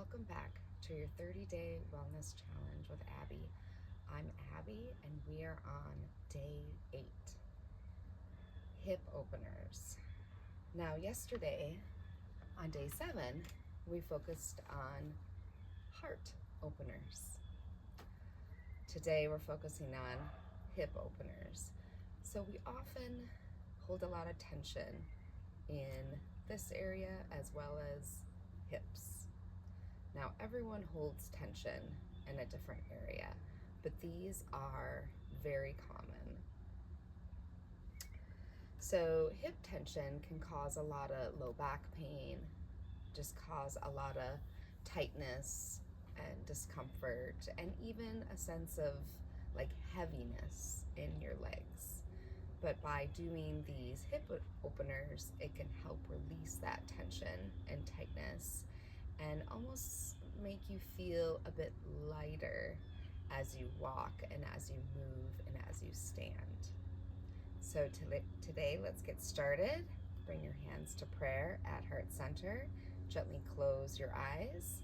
welcome back to your 30-day wellness challenge with Abby. I'm Abby and we are on day 8, hip openers. Now yesterday on day 7, we focused on heart openers. Today we're focusing on hip openers. So we often hold a lot of tension in this area as well as hips. Now everyone holds tension in a different area, but these are very common. So hip tension can cause a lot of low back pain, just cause a lot of tightness and discomfort, and even a sense of like heaviness in your legs. But by doing these hip openers, it can help release that tension and tightness and almost make you feel a bit lighter as you walk and as you move and as you stand. So today, let's get started. Bring your hands to prayer at heart center. Gently close your eyes.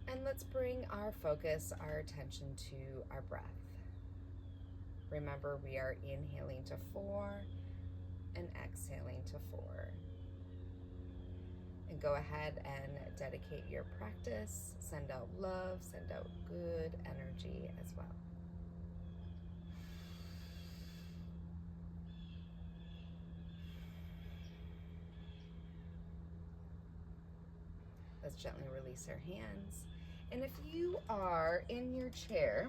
And let's bring our focus, our attention to our breath. Remember, we are inhaling to 4 and exhaling to 4. And go ahead and dedicate your practice. Send out love, send out good energy as well. Let's gently release our hands. And if you are in your chair,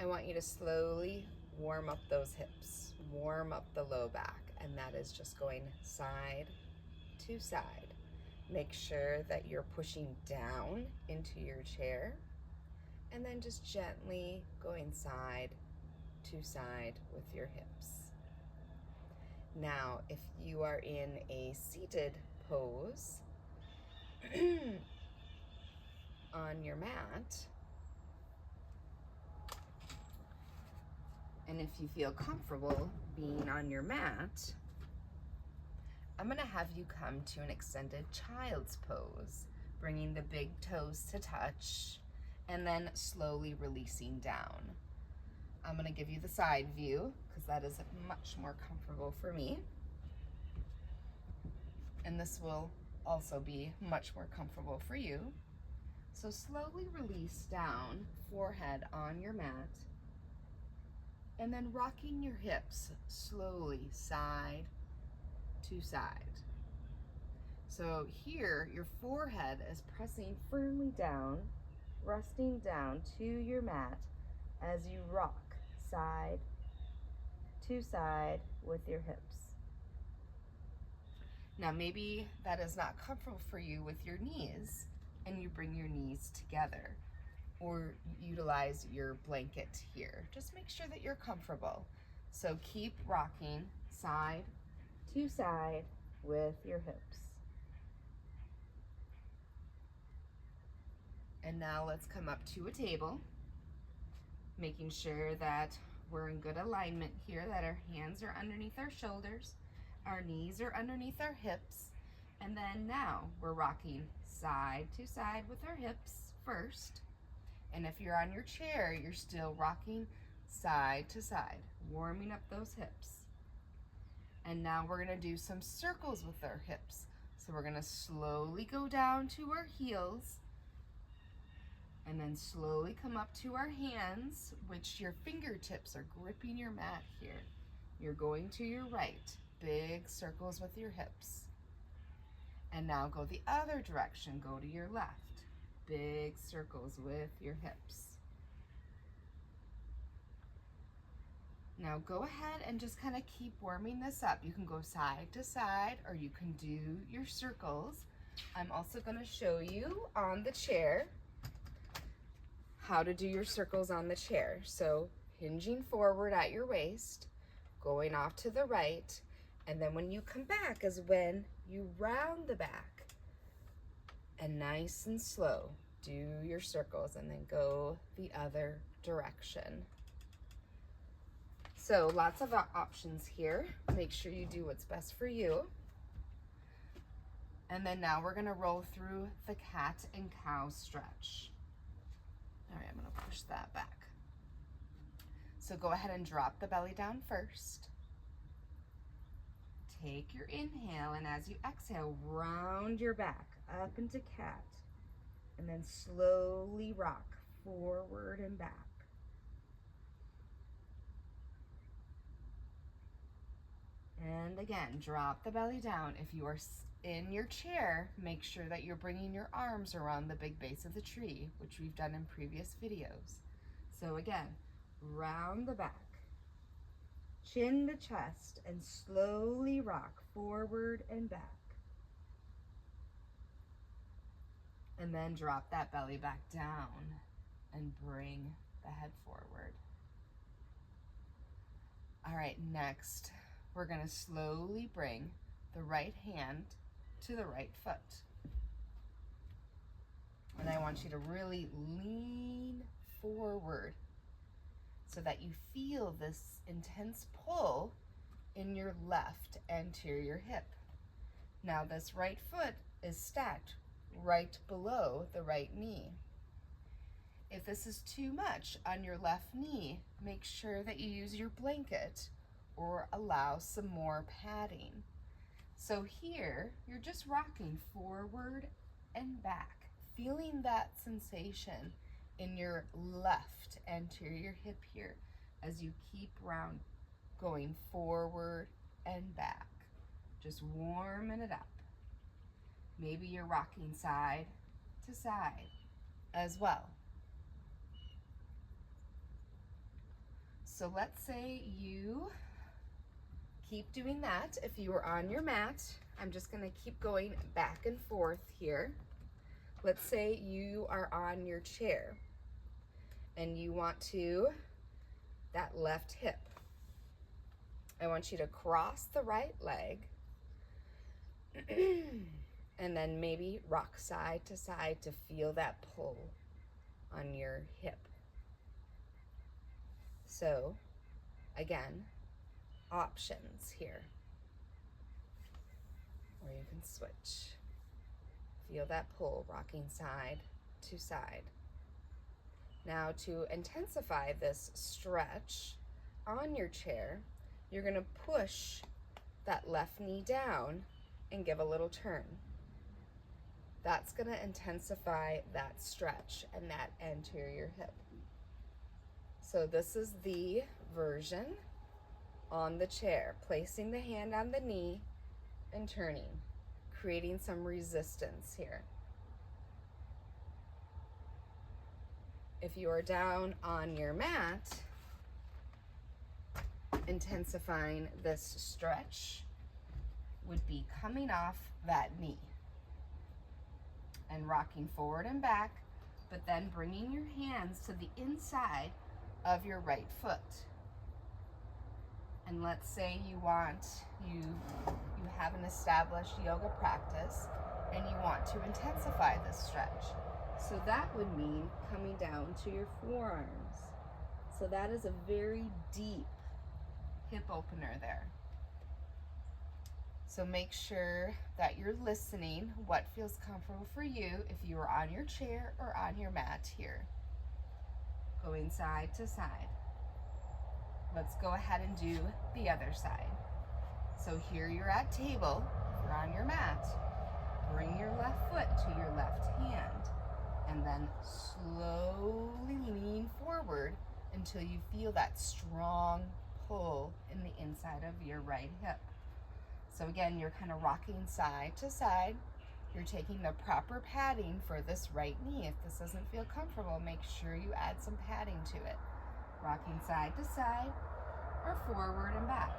I want you to slowly warm up those hips, warm up the low back, and that is just going side to side. Make sure that you're pushing down into your chair, and then just gently going side to side with your hips. Now, if you are in a seated pose on your mat, and if you feel comfortable being on your mat, I'm gonna have you come to an extended child's pose, bringing the big toes to touch, and then slowly releasing down. I'm gonna give you the side view, because that is much more comfortable for me. And this will also be much more comfortable for you. So slowly release down, forehead on your mat, and then rocking your hips slowly side to side. So here, your forehead is pressing firmly down, resting down to your mat as you rock side to side with your hips. Now maybe that is not comfortable for you with your knees, and you bring your knees together, or utilize your blanket here. Just make sure that you're comfortable. So keep rocking side to side with your hips. And now let's come up to a table, making sure that we're in good alignment here, that our hands are underneath our shoulders, our knees are underneath our hips, and then now we're rocking side to side with our hips first. And if you're on your chair, you're still rocking side to side, warming up those hips. And now we're gonna do some circles with our hips. So we're gonna slowly go down to our heels, and then slowly come up to our hands, which your fingertips are gripping your mat here. You're going to your right, big circles with your hips. And now go the other direction, go to your left, big circles with your hips. Now go ahead and just kind of keep warming this up. You can go side to side, or you can do your circles. I'm also going to show you on the chair how to do your circles on the chair. So hinging forward at your waist, going off to the right, and then when you come back is when you round the back, and nice and slow do your circles, and then go the other direction. So lots of options here. Make sure you do what's best for you. And then now we're gonna roll through the cat and cow stretch. All right, I'm gonna push that back. So go ahead and drop the belly down first. Take your inhale, and as you exhale, round your back up into cat, and then slowly rock forward and back. And again, drop the belly down. If you are in your chair, make sure that you're bringing your arms around the big base of the tree, which we've done in previous videos. So again, round the back, chin to chest, and slowly rock forward and back. And then drop that belly back down and bring the head forward. All right, next, we're gonna slowly bring the right hand to the right foot. And I want you to really lean forward so that you feel this intense pull in your left anterior hip. Now this right foot is stacked right below the right knee. If this is too much on your left knee, make sure that you use your blanket or allow some more padding. So here, you're just rocking forward and back, feeling that sensation in your left anterior hip here as you keep going forward and back, just warming it up. Maybe you're rocking side to side as well. So let's say you keep doing that. If you are on your mat, I'm just gonna keep going back and forth here. Let's say you are on your chair and you want to, that left hip. I want you to cross the right leg and then maybe rock side to side to feel that pull on your hip. So again, options here, or you can switch. Feel that pull, rocking side to side. Now to intensify this stretch on your chair, you're gonna push that left knee down and give a little turn. That's gonna intensify that stretch and that anterior hip. So this is the version on the chair, placing the hand on the knee and turning, creating some resistance here. If you are down on your mat, intensifying this stretch would be coming off that knee and rocking forward and back, but then bringing your hands to the inside of your right foot. And let's say you have an established yoga practice and you want to intensify this stretch. So that would mean coming down to your forearms. So that is a very deep hip opener there. So make sure that you're listening what feels comfortable for you if you are on your chair or on your mat here. Going side to side. Let's go ahead and do the other side. So here you're at table, you're on your mat. Bring your left foot to your left hand and then slowly lean forward until you feel that strong pull in the inside of your right hip. So again, you're kind of rocking side to side. You're taking the proper padding for this right knee. If this doesn't feel comfortable, make sure you add some padding to it. Rocking side to side or forward and back.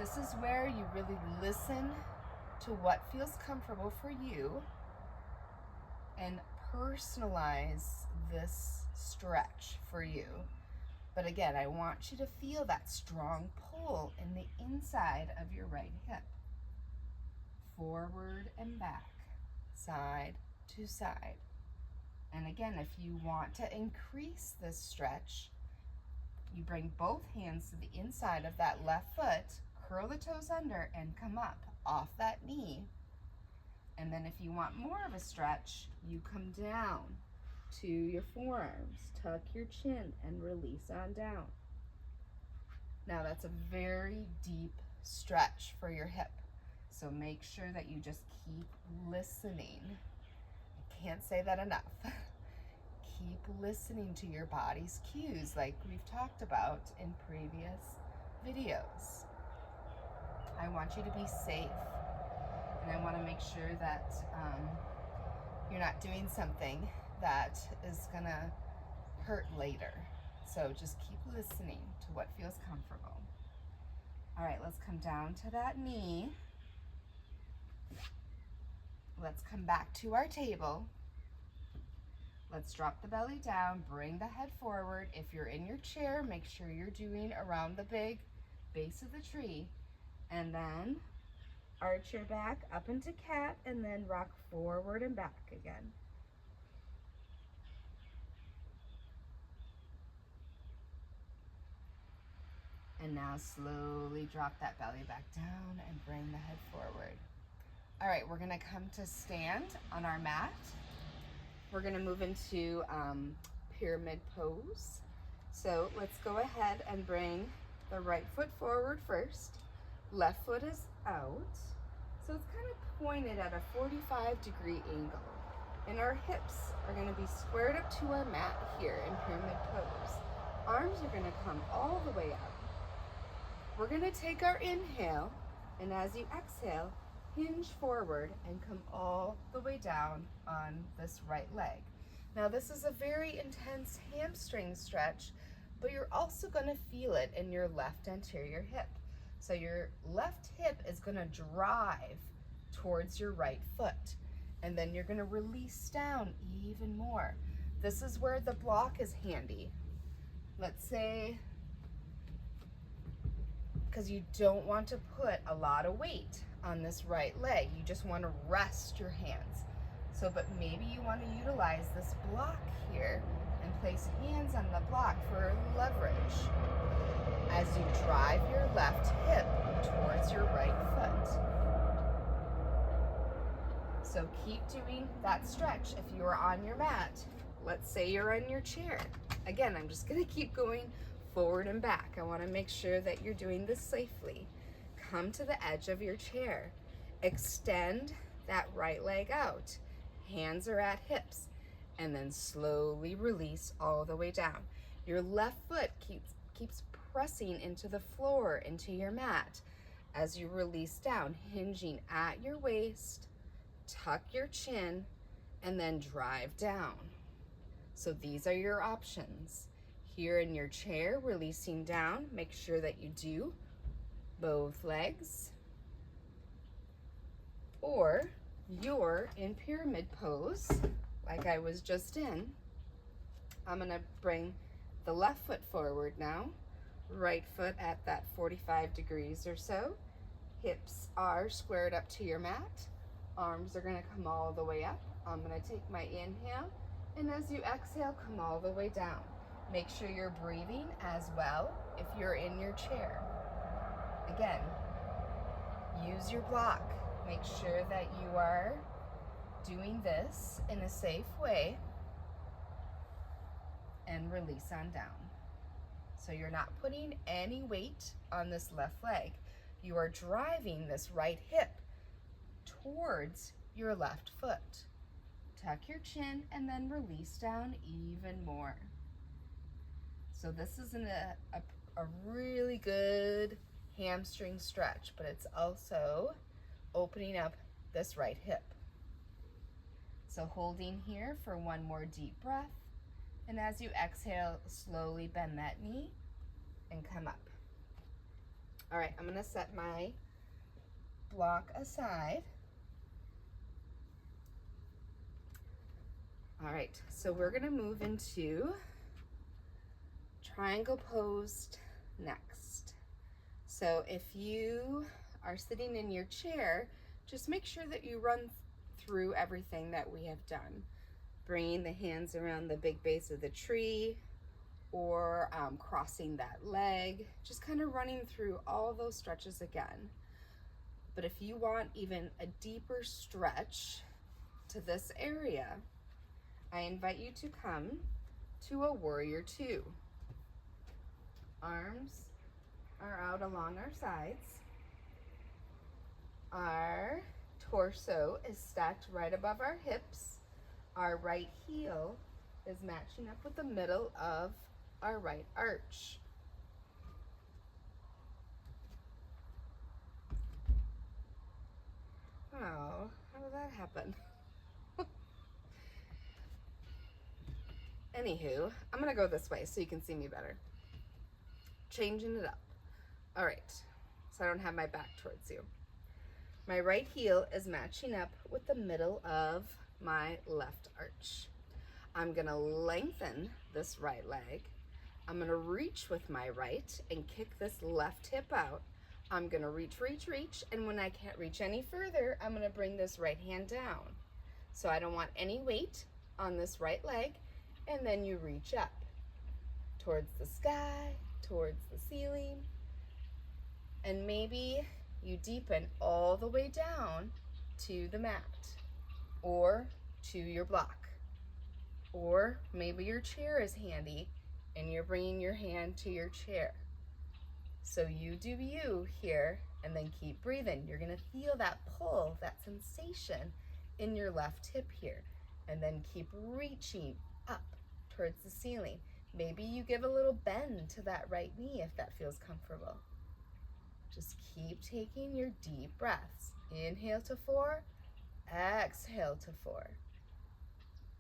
This is where you really listen to what feels comfortable for you and personalize this stretch for you. But again, I want you to feel that strong pull in the inside of your right hip. Forward and back, side to side. And again, if you want to increase this stretch, you bring both hands to the inside of that left foot, curl the toes under, and come up off that knee And then if you want more of a stretch, you come down to your forearms, tuck your chin, and release on down. Now that's a very deep stretch for your hip. So make sure that you just keep listening. I can't say that enough. Keep listening to your body's cues like we've talked about in previous videos. I want you to be safe, and I want to make sure that you're not doing something that is gonna hurt later. So just keep listening to what feels comfortable. All right, let's come down to that knee. Let's come back to our table. Let's drop the belly down, bring the head forward. If you're in your chair, make sure you're doing around the big base of the tree. And then arch your back up into cat and then rock forward and back again. And now slowly drop that belly back down and bring the head forward. All right, we're gonna come to stand on our mat. We're gonna move into pyramid pose. So let's go ahead and bring the right foot forward first. Left foot is out. So it's kind of pointed at a 45-degree angle. And our hips are gonna be squared up to our mat here in pyramid pose. Arms are gonna come all the way up. We're gonna take our inhale, and as you exhale, hinge forward and come all the way down on this right leg. Now this is a very intense hamstring stretch, but you're also gonna feel it in your left anterior hip. So your left hip is gonna drive towards your right foot, and then you're gonna release down even more. This is where the block is handy. Let's say, because you don't want to put a lot of weight on this right leg. You just want to rest your hands. So, but maybe you want to utilize this block here and place hands on the block for leverage as you drive your left hip towards your right foot. So keep doing that stretch. If you are on your mat, let's say you're in your chair. Again, I'm just going to keep going forward and back. I want to make sure that you're doing this safely. Come to the edge of your chair. Extend that right leg out. Hands are at hips. And then slowly release all the way down. Your left foot keeps pressing into the floor, into your mat. As you release down, hinging at your waist, tuck your chin, and then drive down. So these are your options. Here in your chair, releasing down, make sure that you do both legs. Or you're in pyramid pose, like I was just in. I'm gonna bring the left foot forward now, right foot at that 45 degrees or so. Hips are squared up to your mat. Arms are gonna come all the way up. I'm gonna take my inhale, and as you exhale, come all the way down. Make sure you're breathing as well if you're in your chair. Again, use your block. Make sure that you are doing this in a safe way and release on down. So you're not putting any weight on this left leg. You are driving this right hip towards your left foot. Tuck your chin and then release down even more. So this is a really good hamstring stretch, but it's also opening up this right hip. So holding here for one more deep breath. And as you exhale, slowly bend that knee and come up. All right, I'm gonna set my block aside. All right, so we're gonna move into triangle pose next. So if you are sitting in your chair, just make sure that you run through everything that we have done. Bringing the hands around the big base of the tree, or crossing that leg, just kind of running through all those stretches again. But if you want even a deeper stretch to this area, I invite you to come to a warrior two. Arms are out along our sides. Our torso is stacked right above our hips. Our right heel is matching up with the middle of our right arch. Oh, how did that happen? Anywho, I'm gonna go this way so you can see me better. Changing it up. All right, so I don't have my back towards you. My right heel is matching up with the middle of my left arch. I'm gonna lengthen this right leg. I'm gonna reach with my right and kick this left hip out. I'm gonna reach, reach, reach, and when I can't reach any further, I'm gonna bring this right hand down. So I don't want any weight on this right leg, and then you reach up towards the sky, towards the ceiling, and maybe you deepen all the way down to the mat or to your block. Or maybe your chair is handy and you're bringing your hand to your chair. So you do you here and then keep breathing. You're gonna feel that pull, that sensation in your left hip here, and then keep reaching up towards the ceiling. Maybe you give a little bend to that right knee if that feels comfortable. Just keep taking your deep breaths. Inhale to 4, exhale to 4.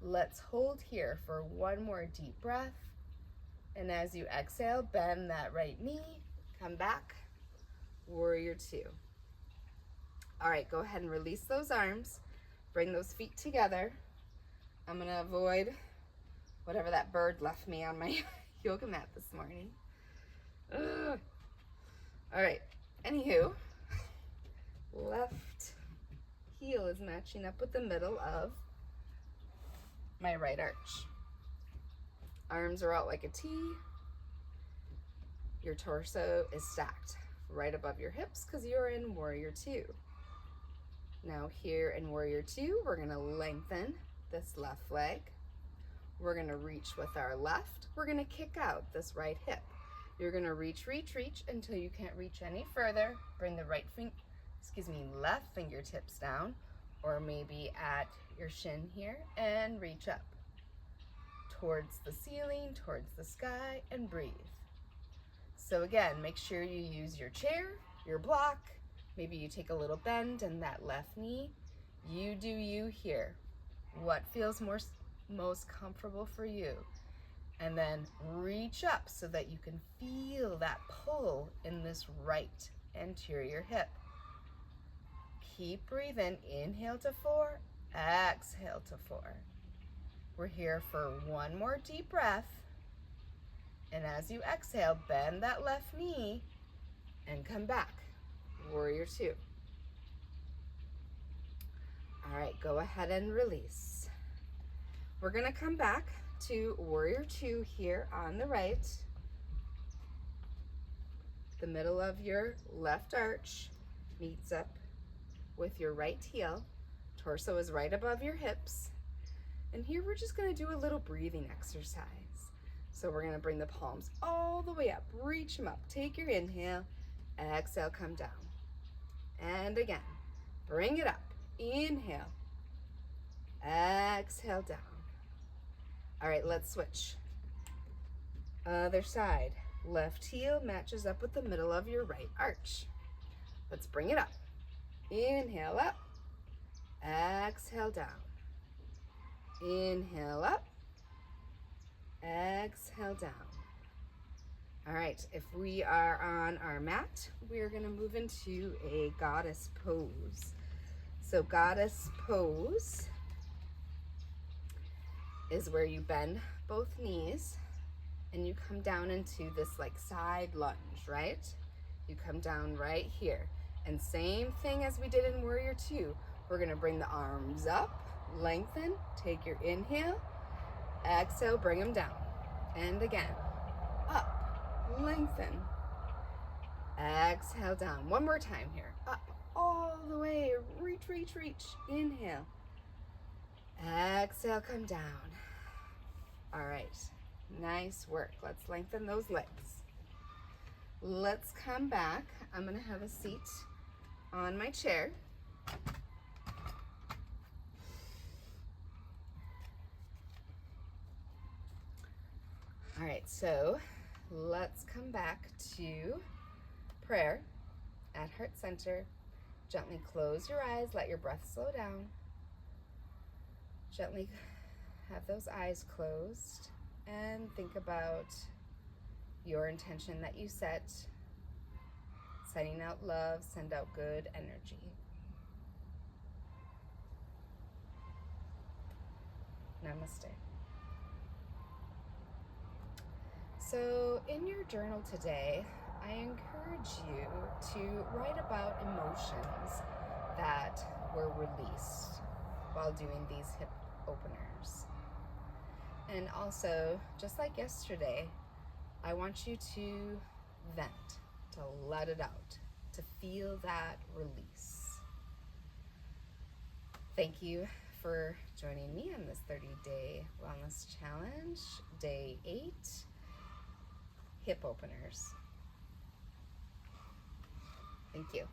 Let's hold here for one more deep breath. And as you exhale, bend that right knee, come back, warrior two. All right, go ahead and release those arms. Bring those feet together. I'm gonna avoid whatever that bird left me on my yoga mat this morning. Ugh. All right, anywho, left heel is matching up with the middle of my right arch. Arms are out like a T. Your torso is stacked right above your hips because you're in warrior two. Now here in warrior two, we're gonna lengthen this left leg. We're gonna reach with our left. We're gonna kick out this right hip. You're gonna reach, reach, reach until you can't reach any further. Bring the left fingertips down, or maybe at your shin here, and reach up towards the ceiling, towards the sky, and breathe. So again, make sure you use your chair, your block. Maybe you take a little bend in that left knee. You do you here. What feels most comfortable for you? And then reach up so that you can feel that pull in this right anterior hip. Keep breathing. Inhale to 4, exhale to 4. We're here for one more deep breath. And as you exhale, bend that left knee and come back. Warrior two. All right, go ahead and release. We're gonna come back to warrior two here on the right. The middle of your left arch meets up with your right heel. Torso is right above your hips. And here we're just gonna do a little breathing exercise. So we're gonna bring the palms all the way up, reach them up. Take your inhale, exhale, come down. And again, bring it up. Inhale, exhale, down. All right, let's switch. Other side. Left heel matches up with the middle of your right arch. Let's bring it up. Inhale up, exhale down. Inhale up, exhale down. All right, if we are on our mat, we're gonna move into a goddess pose. So goddess pose is where you bend both knees and you come down into this like side lunge, right? You come down right here. And same thing as we did in warrior two. We're gonna bring the arms up, lengthen, take your inhale, exhale, bring them down. And again, up, lengthen, exhale down. One more time here, up, all all the way. Reach, reach, reach. Inhale. Exhale, come down. All right, nice work. Let's lengthen those legs. Let's come back. I'm gonna have a seat on my chair. All right, so let's come back to prayer at heart center. Gently close your eyes, let your breath slow down. Gently have those eyes closed and think about your intention that you set. Sending out love, send out good energy. Namaste. So in your journal today, I encourage you to write about emotions that were released while doing these hip openers. And also, just like yesterday, I want you to vent, to let it out, to feel that release. Thank you for joining me on this 30-day wellness challenge, day 8, hip openers. Thank you.